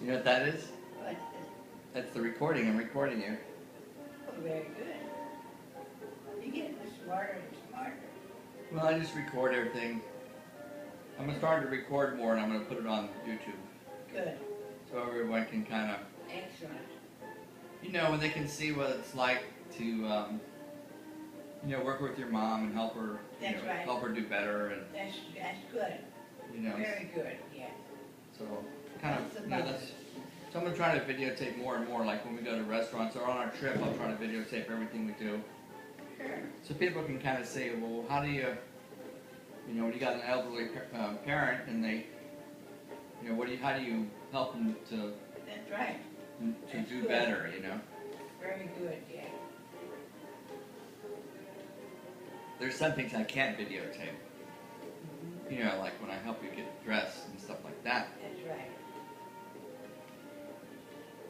You know what that is? What? That's the recording. I'm recording you. Oh, very good. You're getting smarter and smarter. Well, I just record everything. I'm going to start to record more, and I'm going to put it on YouTube. Good. So everyone can kind of, Excellent. you know, when they can see what it's like to, you know, work with your mom and help her, That's right. help her do better, and That's good. you know. Very good, yeah. So kind of, That's the you know, mother. that's. So I'm going to try to videotape more and more, like when we go to restaurants or on our trip, I'll try to videotape everything we do. Sure. So people can kind of say, well, how do you know, when you got an elderly parent and they, you know, how do you help them to That's right. That's do good. better, you know? Very good, yeah. There's some things I can't videotape. Mm-hmm. You know, like when I help you get dressed and stuff like that. That's right.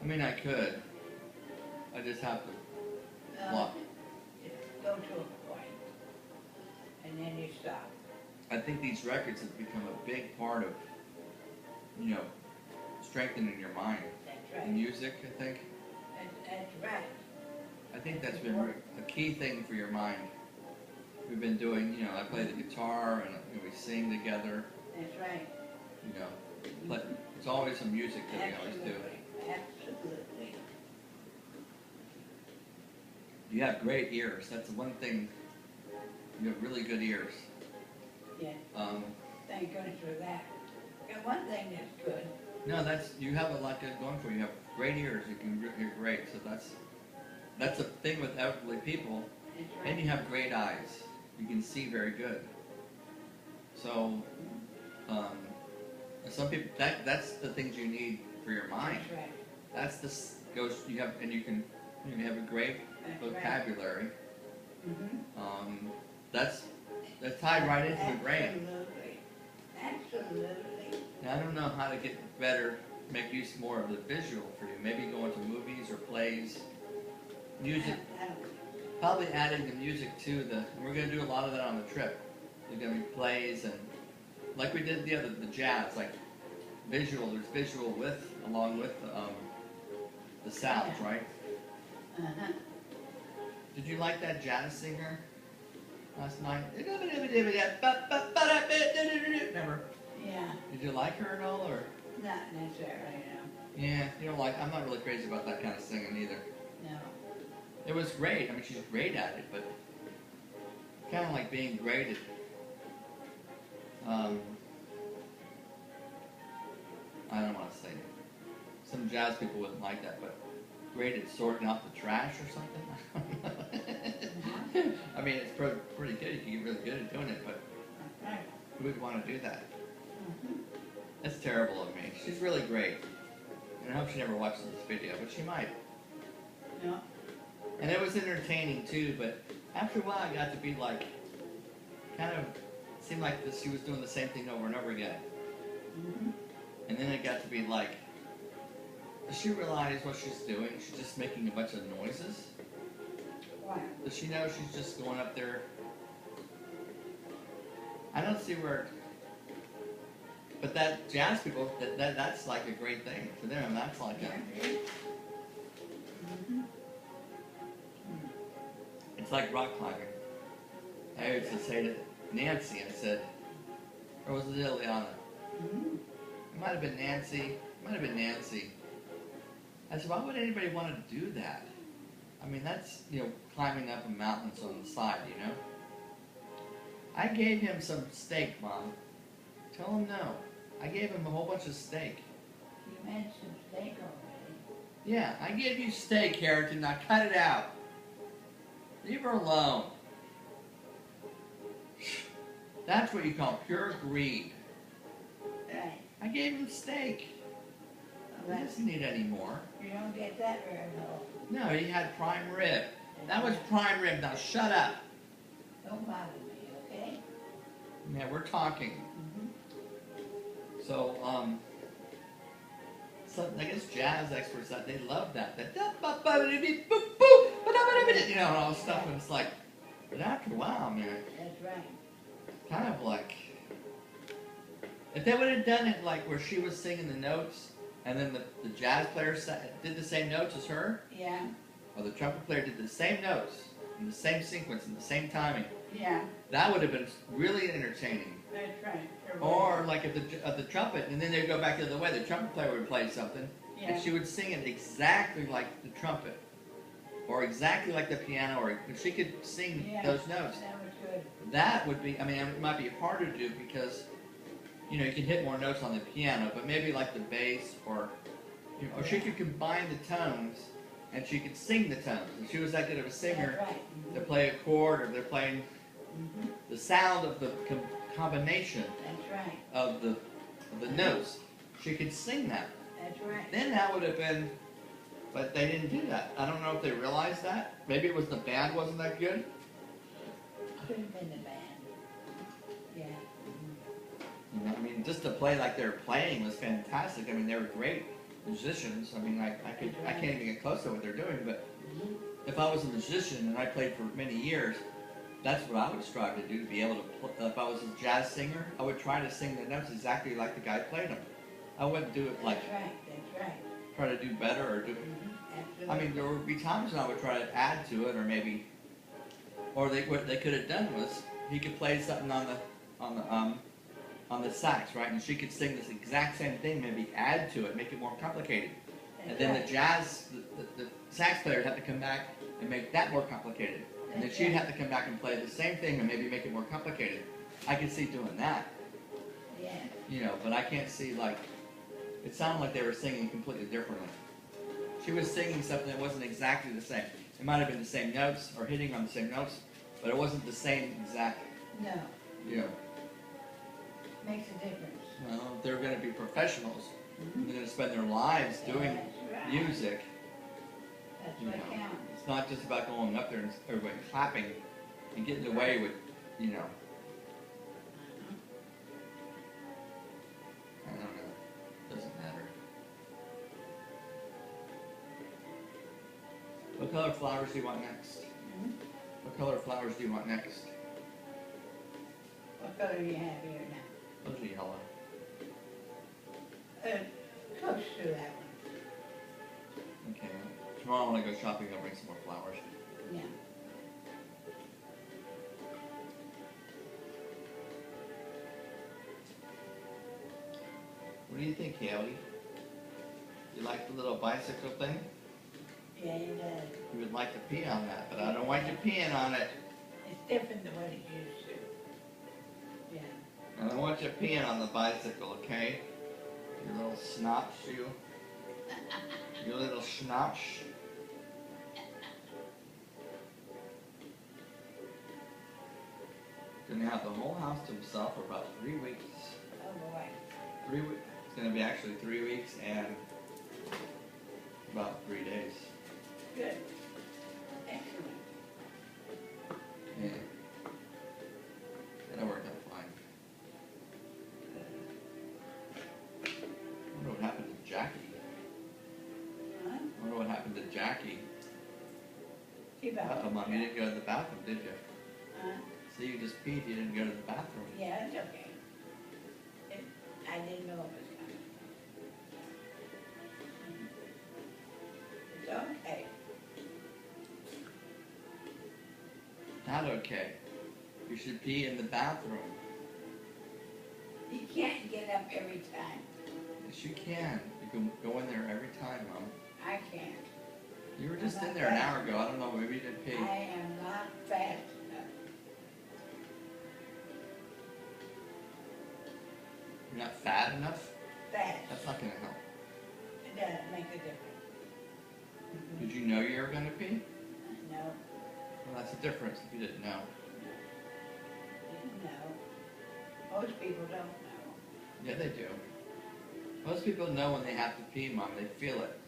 I mean, I could. I just have to block. Just go to a point, and then you stop. I think these records have become a big part of, you know, strengthening your mind. That's right. Music, I think. That's right. I think that's been a key thing for your mind. We've been doing, you know, I play the guitar and we sing together. That's right. You know, but it's always some music that we always do. Absolutely. You have great ears. That's the one thing. You have really good ears. Yeah. Thank goodness for that. And one thing that's good. No, you have a lot good going for you. You have great ears. You can hear great. So that's a thing with elderly people. That's right. And you have great eyes. You can see very good. So, some people that's the things you need for your mind. That's right. That's this goes you have, and you have a great vocabulary. Mm-hmm. That's tied right into the brain. Absolutely. Now, I don't know how to get better, make use more of the visual for you. Maybe going to movies or plays, music. Probably adding the music to the. We're going to do a lot of that on the trip. There's going to be plays and like we did the jazz, like visual. There's visual along with the sounds, right? Uh-huh. Did you like that jazz singer last night? Remember? Yeah. Did you like her at all, or? Not necessarily, no. Yeah, you know, like I'm not really crazy about that kind of singing either. No. It was great. I mean, she's great at it, but kind of like being great at. I don't want to say it. Some jazz people wouldn't like that, but great at sorting out the trash or something. I mean, it's pretty good. You can get really good at doing it, but who would want to do that? That's terrible of me. She's really great. And I hope she never watches this video, but she might. No. And it was entertaining too, but after a while I got to be like, kind of, seemed like she was doing the same thing over and over again. Mm-hmm. And then it got to be like, does she realize what she's doing? She's just making a bunch of noises? Why? Does she know she's just going up there? I don't see where, but that jazz people, that's like a great thing for them. That's like it's like rock climbing. I used to say to Nancy, I said, or was it Ileana? It might have been Nancy. It might have been Nancy. I said, why would anybody want to do that? I mean, that's, you know, climbing up a mountain on the side, you know? I gave him some steak, Mom. Tell him no. I gave him a whole bunch of steak. You had some steak already. Yeah, I gave you steak, Harrington. Now cut it out. Leave her alone. That's what you call pure greed. Right. I gave him steak. Well, He doesn't need any more. you don't get that very well. No, he had prime rib. That was prime rib. Now shut up. Don't bother me, okay? Yeah, we're talking. So, I guess jazz experts, they love that. You know, and all this stuff. And it's like, but after a while, man, That's right. kind of like, if they would have done it like where she was singing the notes, and then the jazz player did the same notes as her, Yeah. or the trumpet player did the same notes in the same sequence in the same timing, Yeah. that would have been really entertaining. That's right. Or like if the trumpet, and then they'd go back the other way. The trumpet player would play something, Yeah. and she would sing it exactly like the trumpet, or exactly like the piano, or if she could sing those notes. That was good. That would be. I mean, it might be harder to do because you can hit more notes on the piano, but maybe like the bass, or or she could combine the tones, and she could sing the tones. If she was that good of a singer, That's right. to play a chord, or they're playing the sound of the combination That's right. of the notes, she could sing that. That's right. Then that would have been, but they didn't do that. I don't know if they realized that. Maybe it was the band wasn't that good. Could have been the band. Yeah. I mean, just to play like they were playing was fantastic. I mean, they were great musicians. I mean, I can't even get close to what they're doing. But if I was a musician and I played for many years, that's what I would strive to do, to be able to play. If I was a jazz singer, I would try to sing the notes exactly like the guy played them. I wouldn't do it like That's right. That's right. try to do better or do. Absolutely. I mean, there would be times when I would try to add to it, or maybe, or what they could have done was he could play something on the sax, right, and she could sing this exact same thing, maybe add to it, make it more complicated, and then the jazz, the sax player would have to come back and make that more complicated, and then she'd have to come back and play the same thing and maybe make it more complicated. I could see doing that. Yeah. But I can't see, like, it sounded like they were singing completely differently. She was singing something that wasn't exactly the same. It might have been the same notes or hitting on the same notes, but it wasn't the same exact, No. Makes a difference. Well, they're going to be professionals. They're going to spend their lives doing music. That's what counts. It's not just about going up there and everybody clapping and getting away with, I don't know. Doesn't matter. What color flowers do you want next? What color flowers do you want next? What color do you have here now? Those are yellow. Close to that one. Okay. Tomorrow when I go shopping, I'll bring some more flowers. Yeah. What do you think, Haley? You like the little bicycle thing? Yeah, it does. You would like to pee on that, but I don't want you peeing on it. It's different than what it used to. Yeah. I don't want you peeing on the bicycle, okay? You little snotch, you. You little snotch. Gonna have the whole house to himself for about 3 weeks. Oh boy. 3 weeks. It's gonna be actually 3 weeks and about 3 days. Good. Excellent. Yeah. That'll work out fine. I wonder what happened to Jackie. Huh? I wonder what happened to Jackie. Keep Mom, you didn't go to the bathroom, did you? Huh? See, you just peed, you didn't go to the bathroom. Yeah, it's okay. I didn't know it was coming. It's okay. Not okay. You should pee in the bathroom. You can't get up every time. Yes, you can. You can go in there every time, Mom. I can't. You were just in there an hour ago. I don't know, maybe you didn't pee. I am not fast enough. You're not fat enough? Fast. That's not going to help. It doesn't make a difference. Did you know you were going to pee? No. Well, that's the difference if you didn't know. Didn't know. Most people don't know. Yeah, they do. Most people know when they have to pee, Mom. They feel it.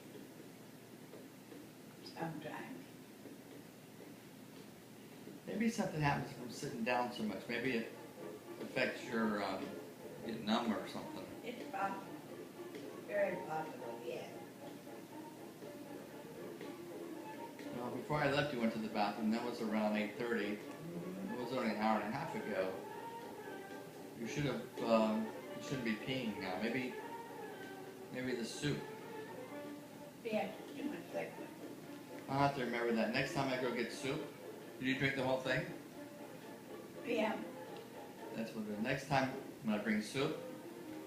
Sometimes. Maybe something happens from sitting down so much. Maybe it affects your, get numb or something. It's possible. Very possible, yeah. Well, before I left, you went to the bathroom. That was around 8:30. It was only an hour and a half ago. You should have, you shouldn't be peeing now. Maybe the soup. Yeah, too much liquid. I'll have to remember that. Next time I go get soup, do you drink the whole thing? Yeah, That's what the next time when I bring soup,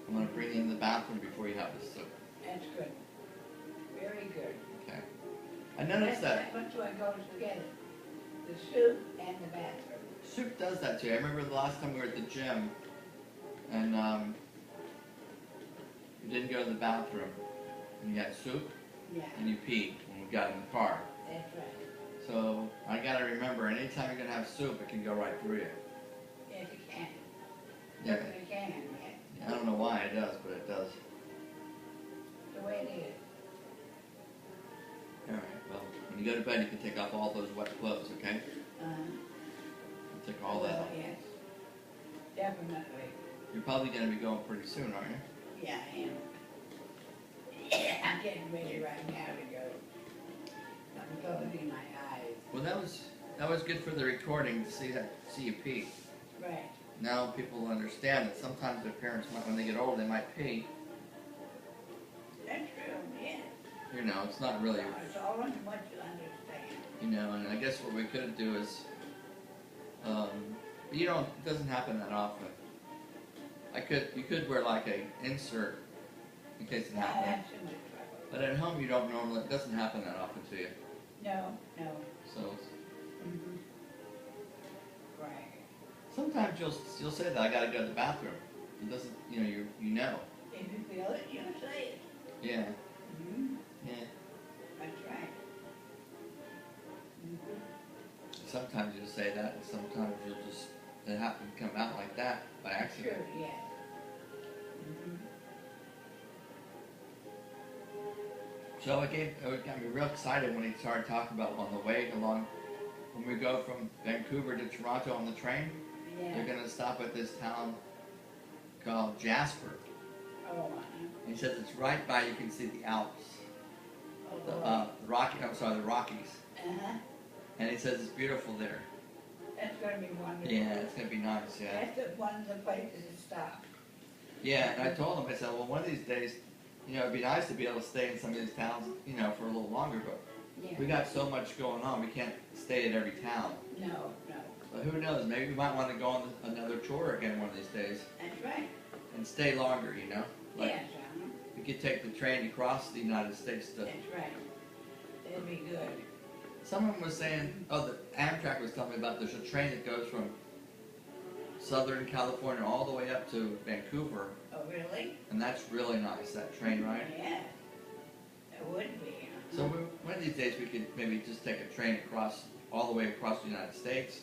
I'm going to bring it in the bathroom before you have the soup. that's good. Very good. Okay. I noticed that What do I go together? The soup and the bathroom. soup does that too. I remember the last time we were at the gym, and you didn't go to the bathroom, and you had soup, Yeah, and you peed when we got in the car. that's right. So I gotta remember, anytime you're gonna have soup, it can go right through you. Yes, you can. Yeah. Yes, you can, yeah. I don't know why it does, but it does. The way it is. All right. Well, when you go to bed, you can take off all those wet clothes. Okay. Uh, Take all that off. Yes, definitely. You're probably gonna be going pretty soon, aren't you? Yeah, I am. I'm getting ready right now to go. I'm closing my eyes. Well, that was good for the recording to see you pee. Right. Now people understand that sometimes their parents might, when they get older, they might pee. That's true, yeah. You know, it's not really, It's all in what you understand. you know. And I guess what we could do is, it doesn't happen that often. You could wear like a insert in case it I happens. have too much trouble. But at home, you don't normally. It doesn't happen that often to you. No, no. So Mm-hmm. Right. sometimes you'll say that I got to go to the bathroom. It doesn't. You know. If you feel it, you say it. Yeah. Mm-hmm. Yeah. That's right. Mm-hmm. Sometimes you'll say that, and sometimes it happen to come out like that by accident. True, yeah. Mm-hmm. So it got me real excited when he started talking about on the way along, when we go from Vancouver to Toronto on the train, Yeah. they're going to stop at this town called Jasper. Oh, And he says it's right by, you can see the Alps, the Rockies. Uh-huh. And he says it's beautiful there. That's gonna be wonderful. Yeah, it's going to be nice, yeah. That's one of the places to stop. Yeah, and I told him, I said, well, one of these days, it'd be nice to be able to stay in some of these towns, for a little longer, but Yeah. we got so much going on, we can't stay at every town. No, no. But who knows, maybe we might want to go on another tour again one of these days That's right. and stay longer, Like, Yes, we could take the train across the United States to... that's right. That'd be good. Someone was saying, the Amtrak was telling me about there's a train that goes from Southern California all the way up to Vancouver, Oh, really? and that's really nice, that train ride. Yeah. It would be. So one of these days we could maybe just take a train all the way across the United States,